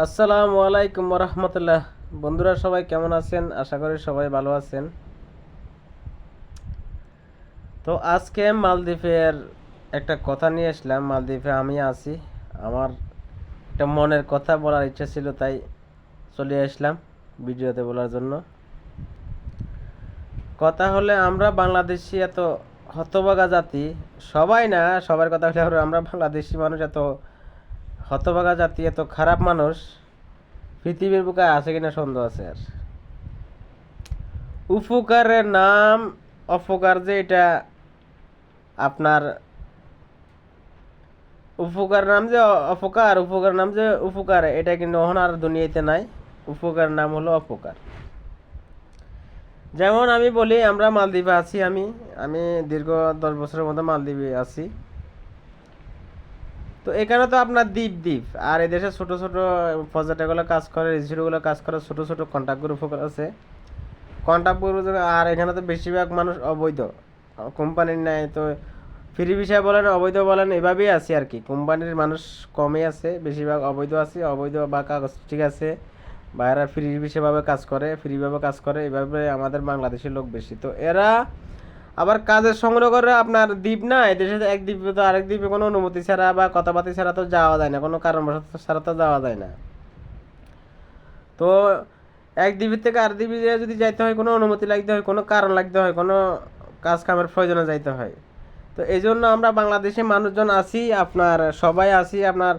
আসসালামু আলাইকুম রহমতুল্লাহ। বন্ধুরা সবাই কেমন আছেন? আশা করি সবাই ভালো আছেন। তো আজকে মালদ্বীপের একটা কথা নিয়ে আসলাম। মালদ্বীপে আমি আছি, আমার একটা মনের কথা বলার ইচ্ছা ছিল, তাই চলে আসলাম ভিডিওতে বলার জন্য। কথা হলে আমরা বাংলাদেশি এত হতভাগা জাতি, সবাই না, সবার কথা হলে আমরা বাংলাদেশি মানুষ এত হতভাগা জাতি, এত খারাপ মানুষ পৃথিবীর বুকে আছে কিনা সন্দেহ আছে। আর উপকারের নাম অপকার, যে এটা আপনার উপকার নাম যে অপকার, উপকার নাম যে উপকার, এটা কিন্তু এখন আর দুনিয়াতে নাই। উপকার নাম হলো অপকার। যেমন আমি বলি, আমরা মালদ্বীপে আছি। আমি আমি দীর্ঘ 10 বছরের মতো মালদ্বীপে আছি। তো এখানে তো আপনার দ্বীপ দ্বীপ, আর এদেশে ছোট ছোট প্রজেক্টগুলো কাজ করে, রিসিটগুলো কাজ করে, ছোট ছোট কন্ট্রাক্ট গ্রুপ আছে, কন্ট্রাক্ট গ্রুপ। আর এখানে তো বেশিরভাগ মানুষ অবৈধ, কোম্পানির নেয়। তো ফ্রি ভিসা বলেন, অবৈধ বলেন, এভাবেই আছে আর কি। কোম্পানির মানুষ কমই আছে, বেশিরভাগ অবৈধ আছে। অবৈধ বা কাগজ ঠিক আছে, বা এরা ফ্রি ভিসাভাবে কাজ করে, ফ্রিভাবে কাজ করে, এভাবে আমাদের বাংলাদেশের লোক বেশি। তো এরা আবার কাজের সংগ্রহ করে আপনার দ্বীপ না, এদেশে এক দ্বীপে তো আরেক দ্বীপে কোনো অনুমতি ছাড়া বা কথাবার্তা ছাড়া তো যাওয়া যায় না, কোনো কারণবশত ছাড়া তো যাওয়া যায় না। তো এক দ্বীপের থেকে আর দ্বীপে যদি যাইতে হয়, কোনো অনুমতি লাগতে হয়, কোনো কারণ লাগতে হয়, কোনো কাজ কামের প্রয়োজনে যাইতে হয়। তো এই জন্য আমরা বাংলাদেশে মানুষজন আছি, আপনার সবাই আছি, আপনার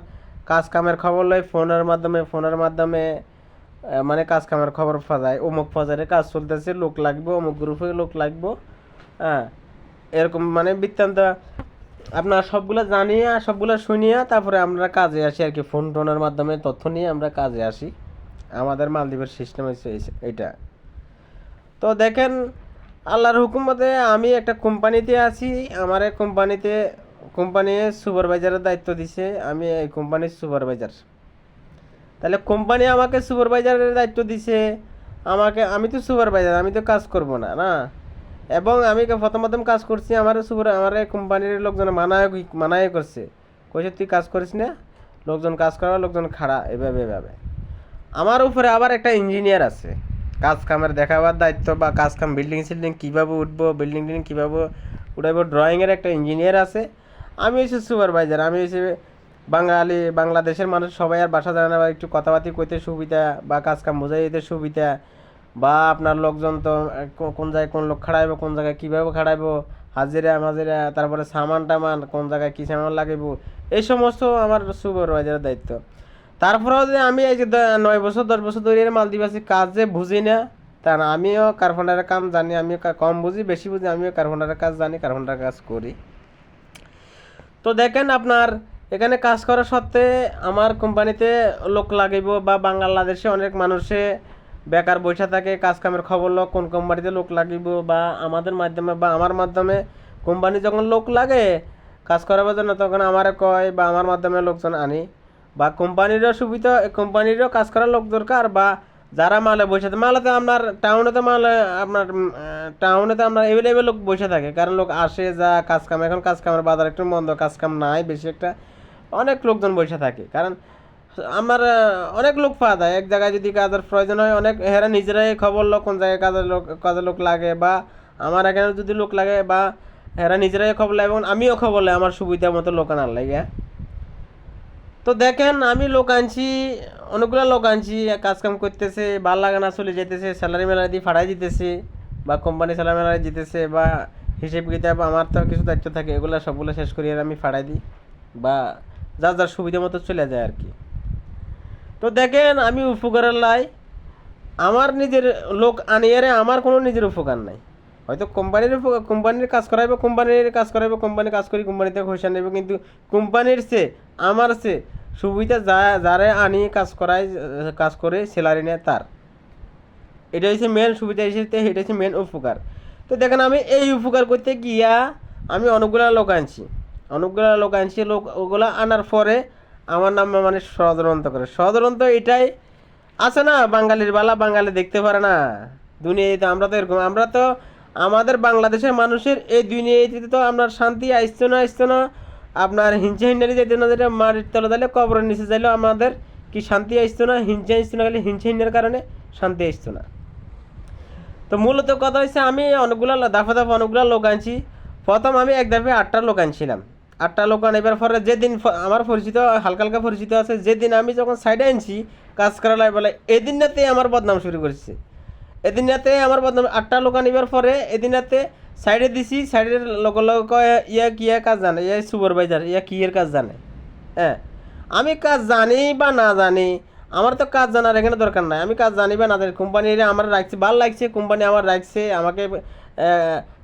কাজ কামের খবর লই ফোনের মাধ্যমে মানে কাজ কামের খবর পাওয়া যায়। অমুক বাজারে কাজ চলতেছে, লোক লাগবে, অমুক গ্রুপে লোক লাগবে। হ্যাঁ, এরকম মানে বৃত্তান্ত আপনার সবগুলো জানিয়ে, সবগুলো শুনিয়ে তারপরে আমরা কাজে আসি আর কি। ফোন টোনের মাধ্যমে তথ্য নিয়ে আমরা কাজে আসি। আমাদের মালদ্বীপের সিস্টেম হচ্ছে এইটা। তো দেখেন, আল্লাহর হুকুমতে আমি একটা কোম্পানিতে আছি। আমার এই কোম্পানি সুপারভাইজারের দায়িত্ব দিছে, আমি এই কোম্পানির সুপারভাইজার। তাহলে কোম্পানি আমাকে সুপারভাইজারের দায়িত্ব দিছে, আমি তো সুপারভাইজার, আমি তো কাজ করব না না। এবং আমি প্রথম কাজ করছি, আমার এই কোম্পানির লোকজন মানায় করছে, কইছে তুই কাজ করিস না, লোকজন কাজ করা, লোকজন খাড়া, এভাবে এভাবে। আমার উপরে আবার একটা ইঞ্জিনিয়ার আছে, কাজ কামের দেখাবার দায়িত্ব, বা কাজ কাম বিল্ডিং কীভাবে উঠবো, বিল্ডিং কীভাবে উঠাইবো, ড্রয়িংয়ের একটা ইঞ্জিনিয়ার আছে। আমি হচ্ছে সুপারভাইজার। আমি হচ্ছে বাংলাদেশের মানুষ সবাই আর বাসা জানে না, বা একটু কথাবার্তি কইতে সুবিধা, বা কাজ কাম বোঝাই দিতে সুবিধা, বা আপনার লোকজন তো কোন জায়গায় কোন লোক খাড়াইবো, কোন জায়গায় কীভাবে খাড়াইবো, হাজিরা মাজিরা, তারপরে সামান টামান, কোন জায়গায় কী সামান লাগাইবো, এই সমস্ত আমার সুপারভাইজারের দায়িত্ব। তারপরেও যে আমি এই যে 9 বছর 10 বছর ধরে মালদ্বীপ আছি, কাজ যে বুঝি না তা না। আমিও কারখানার কাম জানি, আমিও কম বুঝি বেশি বুঝি, আমিও কারখানার কাজ জানি, কারখানার কাজ করি। তো দেখেন, আপনার এখানে কাজ করা সত্ত্বে আমার কোম্পানিতে লোক লাগাইব, বা বাংলাদেশে অনেক মানুষে বেকার বসে থাকে, কাজ কামের খবর লোক কোন কোম্পানিতে লোক লাগিব, বা আমাদের মাধ্যমে বা আমার মাধ্যমে কোম্পানি যখন লোক লাগে কাজ করাবার জন্য, তখন আমারে কয় বা আমার মাধ্যমে লোকজন আনি। বা কোম্পানিরও সুবিধা, কোম্পানিরও কাজ করার লোক দরকার। বা যারা মালে বসে থাকে, মালেতে আপনার টাউনেতে মালে আপনার টাউনেতে আপনার অ্যাভেলেবেল লোক বসে থাকে, কারণ লোক আসে যা কাজ কাম। এখন কাজ কামের বাজার একটু মন্দ, কাজ কাম নাই বেশি একটা, অনেক লোকজন বসে থাকে। কারণ আমার অনেক লোক পাওয়া যায় এক জায়গায়, যদি কাজের প্রয়োজন হয় অনেক, হেরা নিজেরাই খবর লোক কোন জায়গায় কাজের লোক লাগে, বা আমার এখানে যদি লোক লাগে, বা হেরা নিজেরাই খবর লাগে, এবং আমিও খবর লাই আমার সুবিধা মতো লোক আনার লাগে। তো দেখেন, আমি লোক আনছি, অনেকগুলো লোক আনছি, কাজ কাম করতেছে, ভাল লাগে না, চলে যেতেছে, স্যালারি মেলারি দিয়ে ফাড়াই দিতেছে, বা কোম্পানি স্যালারি মেলারি দিতেছে, বা হিসেব কিতাব আমার তো কিছু দায়িত্ব থাকে, এগুলো সবগুলো শেষ করি আর আমি ফাড়াই দিই, বা যার যার সুবিধা মতো চলে যায় আর কি। তো দেখেন, আমি উপকারের লাই আমার নিজের লোক আনিয়ারে, আমার কোনো নিজের উপকার নাই। হয়তো কোম্পানির কাজ করাইবে, কোম্পানি কাজ করি, কোম্পানিতে পয়সা নেবে, কিন্তু কোম্পানির চেয়ে আমার চেয়ে সুবিধা যারে আনি কাজ করে স্যালারি নেয় তার, এটা হচ্ছে মেন সুবিধা হিসেবে, এটা হচ্ছে মেন উপকার। তো দেখেন, আমি এই উপকার করতে গিয়া আমি অনেকগুলা লোক আনছি, লোক ওগুলা আনার পরে আমার নাম মানে ষড়যন্ত্র এটাই আছে না। বাঙালির বালা বাঙালি দেখতে পারে না দুনিয়াতে। আমরা তো এরকম, আমরা তো আমাদের বাংলাদেশের মানুষের এই দুনিয়াতে তো আপনার শান্তি আসছে না। আপনার হিংসা হিন্দারি যেতে না, যেটা মাটির তলে দিলে কবরের নিচে যাইলেও আমাদের কি শান্তি আসতো না, হিংসা আসতো না, খালি হিংসা হিংসার কারণে শান্তি আসতো না। তো মূলত কথা হচ্ছে আমি অনেকগুলো দাফা দাফা অনেকগুলো লোক আনছি। প্রথম আমি এক দাফে 8টা লোক আনছিলাম। 8টা লোক আনার পরে যেদিন আমার পরিচিত হালকা হালকা পরিচিত আছে, যেদিন আমি যখন সাইডে আনছি কাজ করা লাগে বলে, এদিনটাতে আমার বদনাম শুরু করছে। এদিনটাতে আমার বদনাম 8টা লোক আনিবার পরে এদিনটাতে সাইডে দিছি, সাইডের লোক লোক ইয়া কিয়া কাজ জানে, ইয়া সুপারভাইজার ইয়া কি এর কাজ জানে। হ্যাঁ, আমি কাজ জানি বা না জানি, আমার তো কাজ জানার এখানে দরকার নাই। আমি কাজ জানি বা না জানি, কোম্পানির আমার রাখছে, ভালো লাগছে, কোম্পানি আমার রাখছে, আমাকে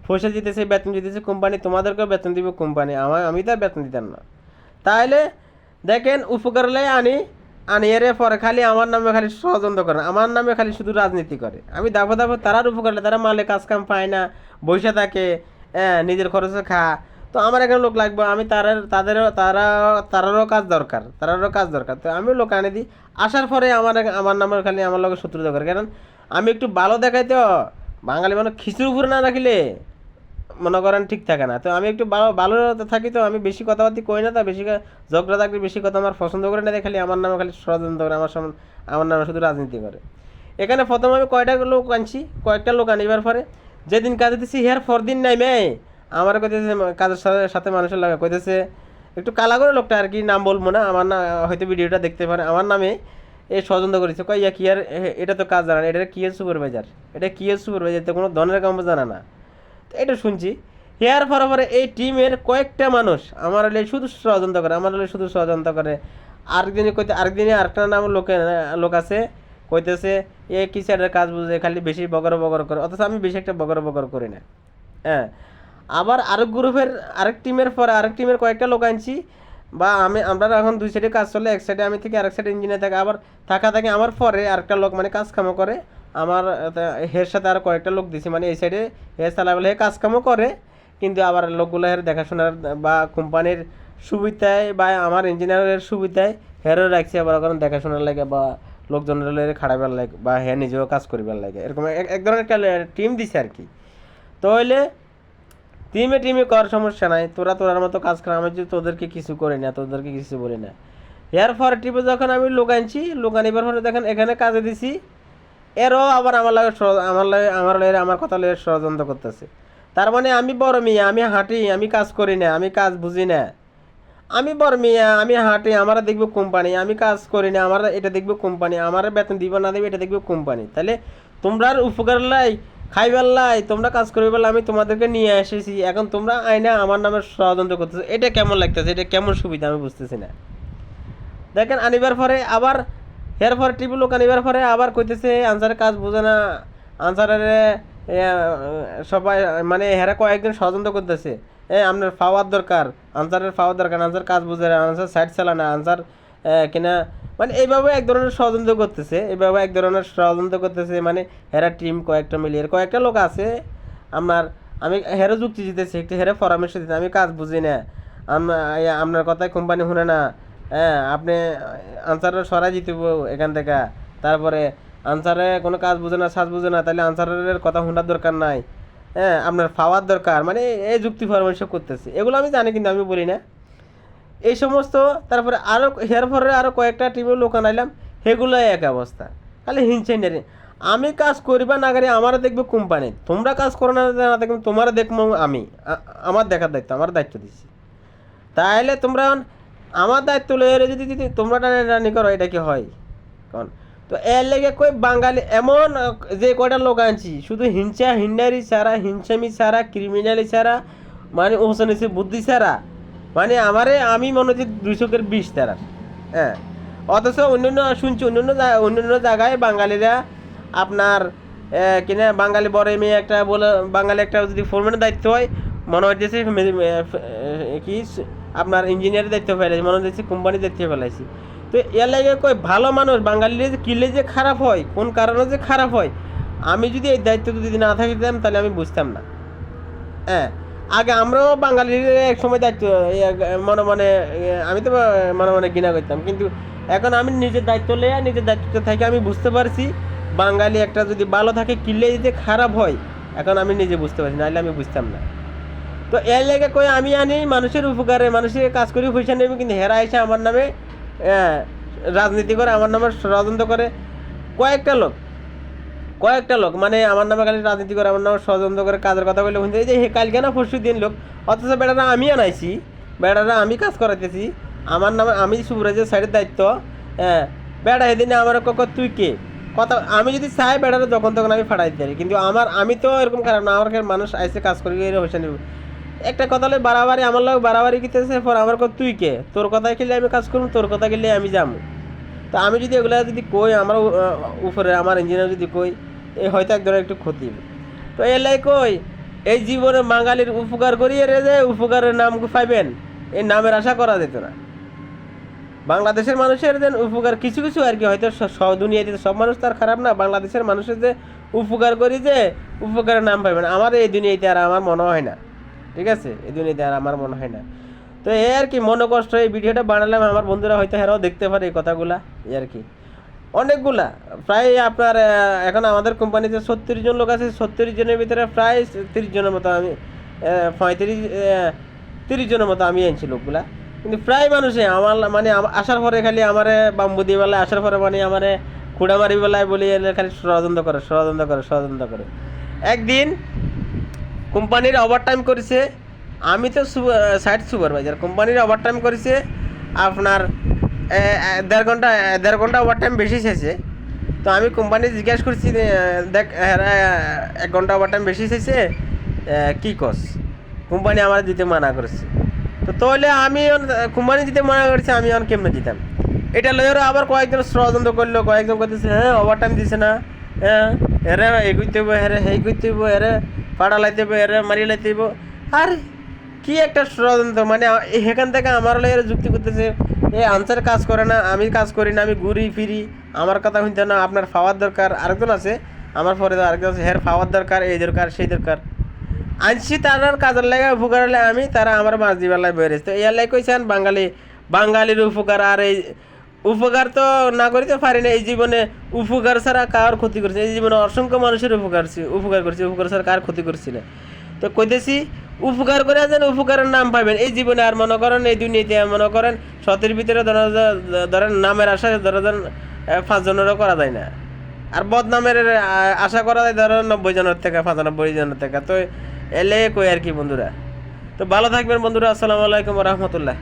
পয়সা দিতেছে, বেতন দিতেছে কোম্পানি, তোমাদেরকেও বেতন দিব কোম্পানি, আমি তো আর বেতন দিতাম না। তাহলে দেখেন উপকারলে আনি এর পরে খালি আমার নামে খালি ষড়যন্ত্র করে, আমার নামে খালি শুধু রাজনীতি করে। আমি দাফা দাফা তারার উপকারলে, তারা মালে কাজ কাম পায় না, বসে থাকে, নিজের খরচে খা। তো আমার এখানে লোক লাগবে, আমি তারারও কাজ দরকার, তো আমিও লোক আনি দিই। আসার পরে আমার নামের খালি আমার লোকের শত্রু দরকার, কারণ আমি একটু ভালো দেখাই তো, বাঙালি মানুষ খিচুড়ি উপরে না রাখিলে মনে করেন ঠিক থাকে না। তো আমি একটু ভালো থাকি, তো আমি বেশি কথাবার্তি কই না, তা বেশি ঝগড়া থাকলে বেশি কথা আমার পছন্দ করে না, খালি আমার নামে খালি ষড়যন্ত্র করে, আমার নামে শুধু রাজনীতি করে। এখানে প্রথম আমি কয়েকটা লোক আনিবার পরে যেদিন কাজে দিচ্ছি হেয়ার দিন নাই মেয়ে আমার কইতেছে, কাজের সাথে মানুষের লাগে কইতেছে, একটু কালা করে লোকটা আর কি, নাম বলবো না, আমার না হয়তো ভিডিওটা দেখতে পারে, আমার নামে এই ষড়যন্ত্র করেছে। কয় ইয়া কি আর এটা তো কাজ জানা না, এটা কি এর সুপারভাইজার, তো কোনো ধরনের কাম জানা না। তো এটা শুনছি। হেয়ার পরে এই টিমের কয়েকটা মানুষ আমার হলে শুধু ষড়যন্ত্র করে। আরেকদিনে আরেকটা নাম লোক আছে, কইতেছে এ কি সাইডের কাজ বুঝে, খালি বেশি বগর করে, অথচ আমি বেশি একটা বগর করি না। হ্যাঁ, আবার আরেক টিমের কয়েকটা লোক আনছি, বা আমরা এখন দুই সাইডে কাজ চলে, এক সাইডে আমি থেকে আরেক সাইডে ইঞ্জিনিয়ার থাকে, আবার থাকে আমার পরে আরেকটা লোক মানে কাজ কামও করে আমার হের সাথে আর কয়েকটা লোক দিছি, মানে এই সাইডে হে চালাবেলে হে কাজ কামও করে, কিন্তু আবার লোকগুলো হের দেখাশোনার বা কোম্পানির সুবিধায় বা আমার ইঞ্জিনিয়ারের সুবিধায় হেরও রাখছি, আবার ওখানে দেখাশোনার লাগে বা লোকজনের খাড়াবার লাগে, বা হে নিজেও কাজ করিবার লাগে, এরকম এক ধরনের একটা টিম দিছে আর কি। তো হইলে টিমে করার সমস্যা নাই, তোরার মতো কাজ করা, আমি যদি তোদেরকে কিছু করি না, তোদেরকে কিছু বলি না। এর পরে টিপে যখন আমি লোক আনছি, লোক আনিবার পরে দেখেন এখানে কাজে দিছি, এরও আবার আমার কথা লয়ে ষড়যন্ত্র করতেছে। তার মানে আমি বড় মিয়া, আমি হাঁটি, আমি কাজ করি না, আমি কাজ বুঝি না, আমি বড় মিয়া, আমি হাঁটি, আমার দেখবো কোম্পানি, আমি কাজ করি না, আমার এটা দেখবো কোম্পানি, আমার বেতন দিব না দেবে এটা দেখবো কোম্পানি। তাহলে তোমরা উপকার লাই খাইবার লাই, তোমরা কাজ করি বলে আমি তোমাদেরকে নিয়ে এসেছি, এখন তোমরা আইনা আমার নামে ষড়যন্ত্র করতেছো, এটা কেমন লাগতেছে, এটা কেমন সুবিধা আমি বুঝতেছি না। দেখেন আনিবার পরে আবার টিপি লোক আনিবার পরে আবার কইতেছে আনসারের কাজ বোঝে না, আনসারের সবাই মানে হেরা কয়েকদিন ষড়যন্ত্র করতেছে, আপনার পাওয়ার দরকার, আনসারের আনসার কাজ বুঝে না, আনসার সাইড চালা না, আনসার কিনা, মানে এইভাবে এক ধরনের ষড়যন্ত্র করতেছে, মানে হেরা টিম কয়েকটা মিলিয়ে কয়েকটা লোক আছে আপনার, আমি হেরো যুক্তি দিতেছি, একটু হেরে পরামর্শ দিতে, আমি কাজ বুঝি না, আপনার কথায় কোম্পানি শুনে না, আপনি আনসারের সরাই দিতে এখান থেকে, তারপরে আনসারে কোনো কাজ বুঝে না, সাজ বুঝে না, তাহলে আনসারের কথা শোনার দরকার নাই, আপনার পাওয়ার দরকার, মানে এই যুক্তি পরামর্শ করতেছে, এগুলো আমি জানি কিন্তু আমি বলি না এই সমস্ত। তারপরে আরও কয়েকটা টিমের লোক আনাইলাম, সেগুলোই এক অবস্থা, খালি হিংসেন্ডারি। আমি কাজ করিবা না করি আমার দেখবো কোম্পানি, তোমরা কাজ করো না দেখবো তোমার দেখবো আমি, আমার দেখার দায়িত্ব, আমার দায়িত্ব দিচ্ছি। তাহলে তোমরা আমার দায়িত্ব লয়ে যদি তোমরা টানি করো, এটা কি হয় কন? তো এর লেগে কই বাঙালি এমন যে কয়টা লোক আনছি, শুধু হিন্ডারি ছাড়া, হিংসামি ছাড়া, ক্রিমিনালি ছাড়া, মানে ওসনেছে বুদ্ধি ছাড়া, মানে আমি মনে হচ্ছে 200-20 তারা। হ্যাঁ, অথচ অন্যান্য জায়গায় বাঙালিরা আপনার কিনা বাঙালি বড় মেয়ে একটা বলে, বাঙালি একটা যদি ফোরম্যানের দায়িত্ব হয় মনে হইতেছে কি আপনার ইঞ্জিনিয়ারের দায়িত্ব ফেলাইছি, মনে হচ্ছে কোম্পানির দায়িত্ব ফেলাইছি। তো এর লাগে কই ভালো মানুষ বাঙালির কিলে যে খারাপ হয়, কোন কারণে যে খারাপ হয়, আমি যদি এই দায়িত্ব যদি না থাকিতাম তাহলে আমি বুঝতাম না। হ্যাঁ, আগে আমরাও বাঙালির এক সময় দায়িত্ব মনে আমি তো মনে ঘৃণা করতাম, কিন্তু এখন আমি নিজের দায়িত্ব লইয়া নিজের দায়িত্বটা থেকে আমি বুঝতে পারছি বাঙালি একটা যদি ভালো থাকে কিনলে যদি খারাপ হয়, এখন আমি নিজে বুঝতে পারছি, নাহলে আমি বুঝতাম না। তো এর লেগে কই আমি আনি মানুষের উপকারে, মানুষের কাজ করি পয়সা নেবে, কিন্তু হেরা এসে আমার নামে রাজনীতি করে, আমার নামে ষড়যন্ত্র করে কয়েকটা লোক মানে আমার নামে খালি রাজনীতি করে, আমার নামে ষড়যন্ত্র করে, কাজের কথা বলে এই যে কালকে না পরশু দিন লোক, অথচ বেটারা আমি আনাইছি, বেটারা আমি কাজ করাইতেছি, আমার নামে আমি সুবরাজের সাইডের দায়িত্ব। হ্যাঁ, বেটা এদিনে আমার তুই কে কথা, আমি যদি চাই বেটারা যখন তখন আমি ফাটাই দিতে পারি, কিন্তু আমি তো এরকম খারাপ না, আমার মানুষ আইসে কাজ করি হয়েছে নিব একটা কথা হলে বাড়াবাড়ি, আমার লোক বাড়াবাড়ি কিতেছে, পর আমার তুই কে, তোর কথায় খেলে আমি কাজ করবো, তোর কথা খেলে আমি যাবো। তো আমি যদি এগুলা যদি কই আমার উপরে আমার ইঞ্জিনিয়ার যদি কই, এই হয়তো এক ধরনের একটু ক্ষতি। তো এলাই কই এই জীবনে বাঙালির উপকার করিয়ে রে যে উপকারের নাম পাইবেন, এই নামের আশা করা যেত না। বাংলাদেশের মানুষের যে উপকার কিছু কিছু আর কি, হয়তো সব দুনিয়াতে সব মানুষ তার খারাপ না, বাংলাদেশের মানুষের যে উপকার করি যে উপকারের নাম পাইবেন, আমার এই দুনিয়াতে আর আমার মনে হয় না। ঠিক আছে, এই দুনিয়াতে আর আমার মনে হয় না। তো এই আর কি মনে কষ্ট, এই ভিডিওটা বানালাম, আমার বন্ধুরা হয়তো হেরাও দেখতে পারে এই কথাগুলা, এই আর কি অনেকগুলা। প্রায় আপনার এখন আমাদের কোম্পানিতে 70 জন লোক আছে, 70 জনের ভিতরে প্রায় 30 জনের মতো আমি 30 জনের মতো আমি আনছি লোকগুলা। কিন্তু প্রায় মানুষে আমার মানে আসার পরে খালি আমারে বাম্বু দিয়ে বেলায়, আসার পরে মানে আমারে খুঁড়া মারি বেলায় বলি খালি ষড়যন্ত্র করে। একদিন কোম্পানির ওভারটাইম করেছে, আমি তো সাইট সুপারভাইজার, কোম্পানির ওভারটাইম করেছে আপনার 1.5 ঘন্টা ওভারটাইম বেশি চাইছে। তো আমি কোম্পানি জিজ্ঞাসা করছি, দেখ হ্যাঁ 1 ঘন্টা ওভারটাইম বেশি চাইছে, কী কস? কোম্পানি আমার দিতে মানা করেছে। তো তাহলে আমি কোম্পানি দিতে মানা করেছে, আমি এখন কেমনে দিতাম? এটা লয়েরও আবার কয়েকজন ষড়যন্ত্র করলো, কয়েকজন করতেছে হ্যাঁ ওভারটাইম দিছে না, হ্যাঁ এরে এই করতে হইব, হ্যাঁ এই করতে হইব, এরে পাড়া লাইতে হইব, এরে মারি লাইতে হইব। আর কি একটা ষড়যন্ত্র, মানে এখান থেকে আমার লয়ের যুক্তি করতেছে, এই আনসার কাজ করে না, আমি কাজ করি না, আমি ঘুরি ফিরি, আমার কথা শুনতে না, আপনার পাওয়ার দরকার। আরেকজন আছে আমার পরে, আরেকজন আছে হের পাওয়ার দরকার, এই দরকার সেই দরকার, আনছি তার কাজের লাগে উপকার হলে আমি, তারা আমার মাছ দিবার লাগে বেরিয়েছে। তো ইয়ার লাগে কইছেন বাঙালির উপকার, আর এই উপকার তো না করিতে পারি না এই জীবনে, উপকার ছাড়া কার ক্ষতি করছে এই জীবনে, অসংখ্য মানুষের উপকার করছে, উপকার ছাড়া কার ক্ষতি করছি না। তো কইতেছি উপকার করে যেন উপকারের নাম পাবেন এই জীবনে, আর মনে করেন এই দুনিয়াতে মনে করেন 100-এর ভিতরে ধরেন নামের আশা ধরেন 5 জনেরও করা যায় না, আর বদনামের আশা করা যায় ধরেন 90 জনের থেকে 95 জনের থেকে। তো এলে কই আর কি বন্ধুরা। তো ভালো থাকবেন বন্ধুরা, আসসালামু আলাইকুম ওয়া রাহমাতুল্লাহ।